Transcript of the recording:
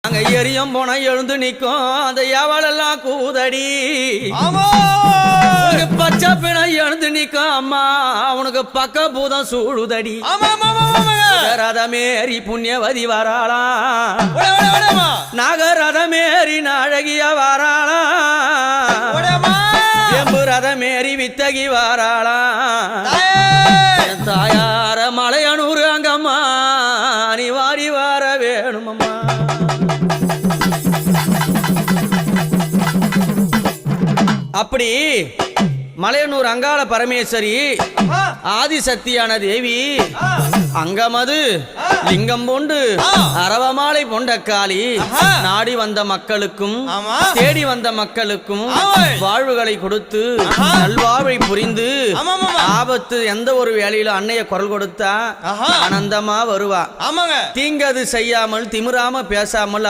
அங்க எரியும் போன எழுந்து நிக்கும் அந்த எவளெல்லாம் கூதடி பச்சை பிணை எழுந்து நிக்கும் அம்மா அவனுக்கு பக்க பூதம் சூழுதடி ரதமேறி புண்ணியவதி வராளாம் நாகரதமேறி நாழகிய வராளாம் எம்பு ரதமேறி வித்தகி வராளாம் தாயார மலையனூர் அங்கம்மா நீ வாரி வர வேணுமம்மா. அப்படி மலையனூர் அங்காள பரமேஸ்வரி ஆதிசக்தியான தேவி அங்கமது லிங்கம் போண்டு அரவமாலை பொண்டக்காளி நாடி வந்த மக்களுக்கும் தேடி வந்த மக்களுக்கும் வாழ்வுகளை கொடுத்து நல்வாழ்வை புரிந்து ஆபத்து எந்த ஒரு வேலையில அன்னைய குரல் கொடுத்தா ஆனந்தமா வருவா. தீங்கது செய்யாமல் திமிராம பேசாமல்